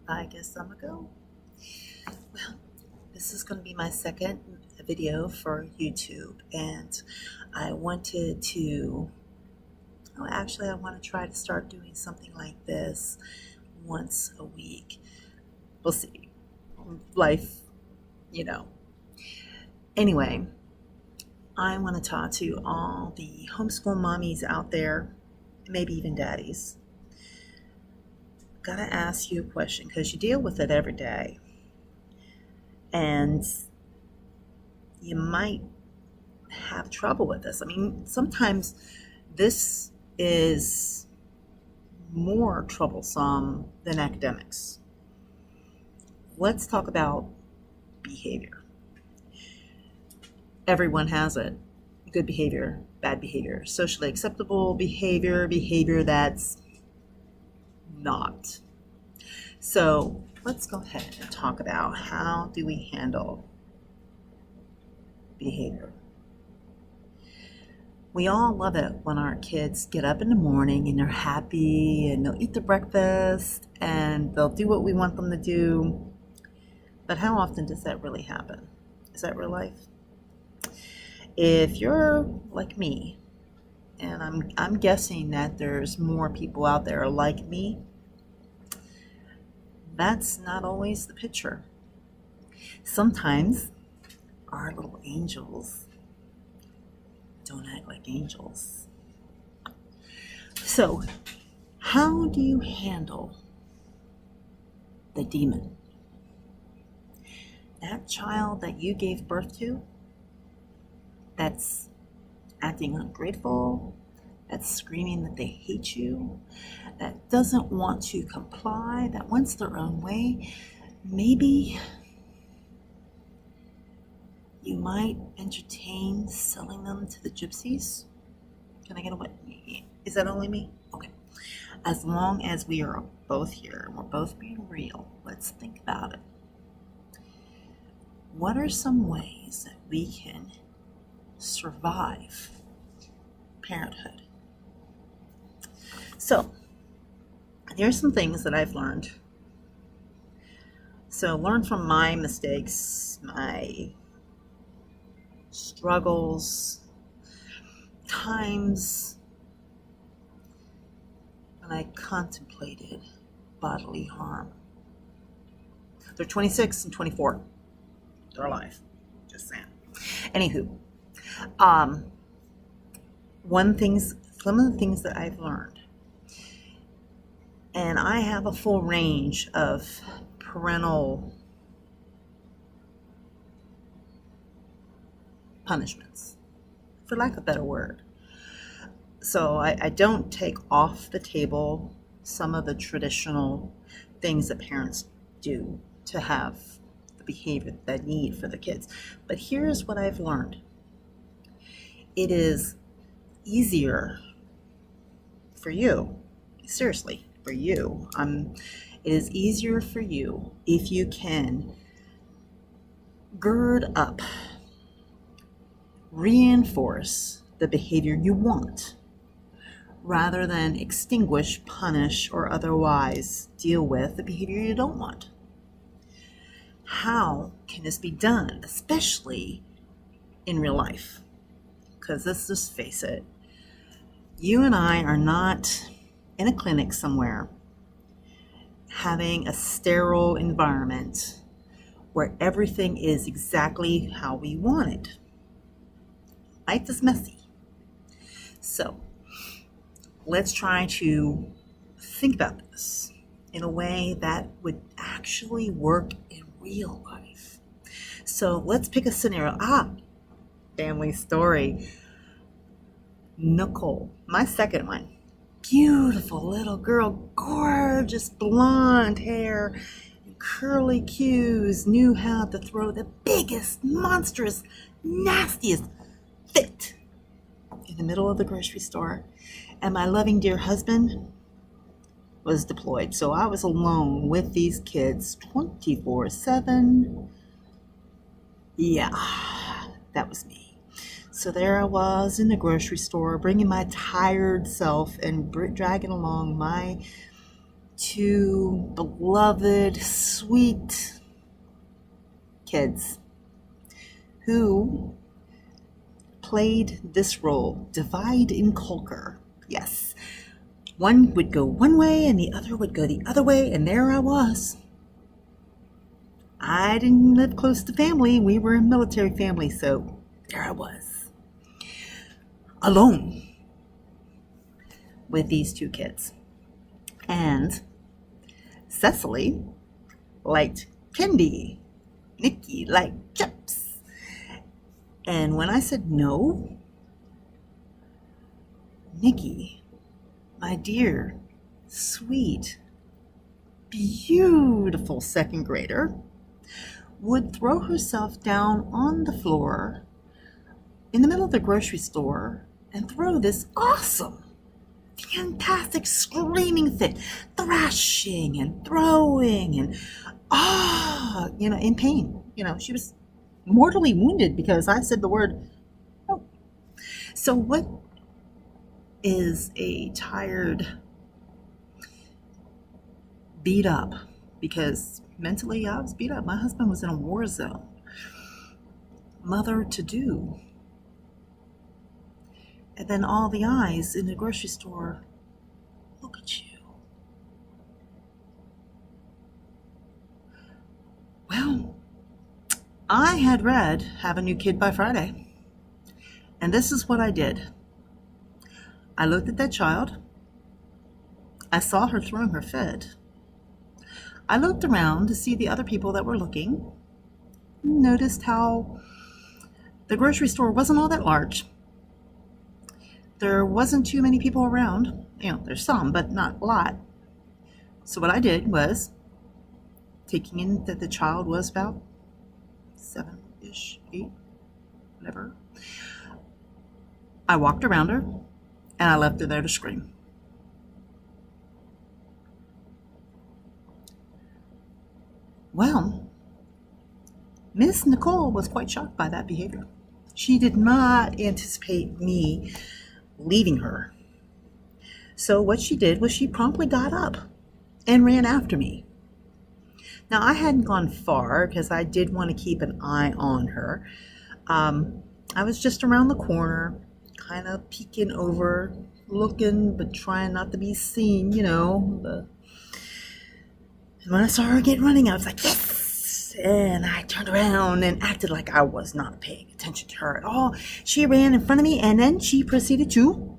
I guess I'm gonna go. Well, this is gonna be my second video for YouTube, and I wanted to, well, actually, I want to try to start doing something like this once a week. We'll see. Life, you know. Anyway, I want to talk to all the homeschool mommies out there, maybe even daddies. Gotta ask you a question because you deal with it every day. And you might have trouble with this. I mean, sometimes this is more troublesome than academics. Let's talk about behavior. Everyone has it. Good behavior, bad behavior, socially acceptable behavior, behavior that's not. So let's go ahead and talk about how do we handle behavior. We all love it when our kids get up in the morning and they're happy and they'll eat their breakfast and they'll do what we want them to do. But how often does that really happen? Is that real life? If you're like me, and I'm guessing that there's more people out there like me, that's not always the picture. Sometimes our little angels don't act like angels. So, how do you handle the demon? That child that you gave birth to, that's acting ungrateful, that's screaming that they hate you, that doesn't want to comply, that wants their own way, maybe you might entertain selling them to the gypsies. Can I get away? Is that only me? Okay. As long as we are both here and we're both being real, let's think about it. What are some ways that we can survive parenthood? So, here's some things that I've learned. So, learn from my mistakes, my struggles, times when I contemplated bodily harm. They're 26 and 24. They're alive. Just saying. Anywho, some of the things that I've learned, and I have a full range of parental punishments, for lack of a better word. So I don't take off the table some of the traditional things that parents do to have the behavior that they need for the kids. But here's what I've learned. It is easier for you, seriously, for you. It is easier for you if you can gird up, reinforce the behavior you want, rather than extinguish, punish, or otherwise deal with the behavior you don't want. How can this be done, especially in real life? Because let's just face it, you and I are not in a clinic somewhere having a sterile environment where everything is exactly how we want it. Life is messy. So let's try to think about this in a way that would actually work in real life. So let's pick a scenario. Family story. Nicole, my second one. Beautiful little girl, gorgeous blonde hair, and curly cues, knew how to throw the biggest, monstrous, nastiest fit in the middle of the grocery store. And my loving dear husband was deployed. So I was alone with these kids 24/7. Yeah, that was me. So there I was in the grocery store, bringing my tired self and dragging along my two beloved, sweet kids who played this role, divide and conquer. Yes, one would go one way and the other would go the other way, and there I was. I didn't live close to family. We were a military family, so there I was, alone with these two kids. And Cecily liked candy. Nikki liked chips. And when I said no, Nikki, my dear, sweet, beautiful second grader, would throw herself down on the floor in the middle of the grocery store and throw this awesome, fantastic screaming fit, thrashing and throwing and in pain. She was mortally wounded because I said the word no. So what is a tired, beat up, because mentally I was beat up. My husband was in a war zone. Mother to do. And then all the eyes in the grocery store, look at you. Well, I had read Have a New Kid by Friday. And this is what I did. I looked at that child. I saw her throwing her fit. I looked around to see the other people that were looking. Noticed how the grocery store wasn't all that large. There wasn't too many people around. There's some, but not a lot. So what I did was, taking in that the child was about 7-ish, 8, whatever, I walked around her and I left her there to scream. Well, Miss Nicole was quite shocked by that behavior. She did not anticipate me leaving her. So what she did was she promptly got up and ran after me. Now, I hadn't gone far because I did want to keep an eye on her. I was just around the corner, kind of peeking over, looking, but trying not to be seen, And when I saw her get running, I was like, yes! And I turned around and acted like I was not paying attention to her at all. She ran in front of me, and then she proceeded to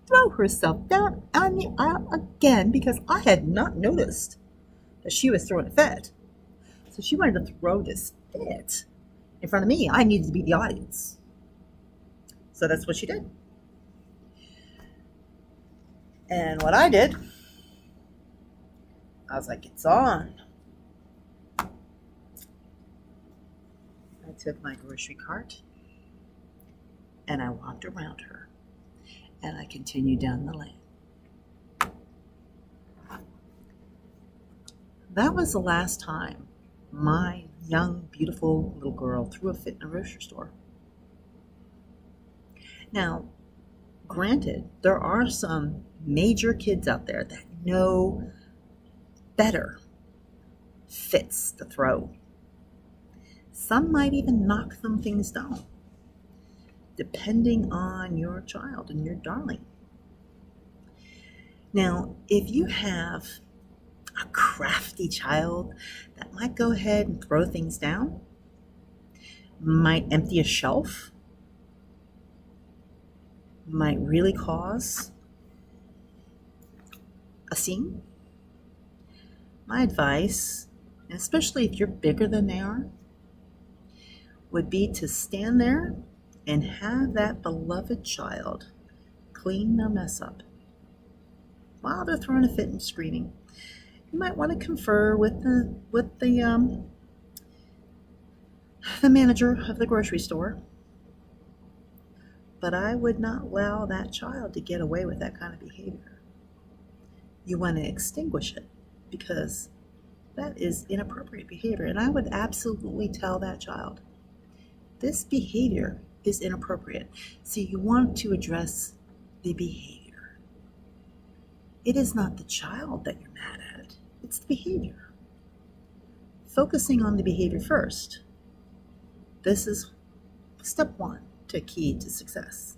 throw herself down on the aisle again because I had not noticed that she was throwing a fit. So she wanted to throw this fit in front of me. I needed to be the audience. So that's what she did. And what I did, I was like, it's on. I took my grocery cart and I walked around her and I continued down the lane. That was the last time my young, beautiful little girl threw a fit in a grocery store. Now, granted, there are some major kids out there that know better fits to throw. Some might even knock some things down, depending on your child and your darling. Now, if you have a crafty child that might go ahead and throw things down, might empty a shelf, might really cause a scene, my advice, and especially if you're bigger than they are, would be to stand there and have that beloved child clean their mess up while they're throwing a fit and screaming. You might want to confer with the manager of the grocery store, but I would not allow that child to get away with that kind of behavior. You want to extinguish it because that is inappropriate behavior, and I would absolutely tell that child, this behavior is inappropriate. So you want to address the behavior. It is not the child that you're mad at, it's the behavior. Focusing on the behavior first. This is step one to key to success.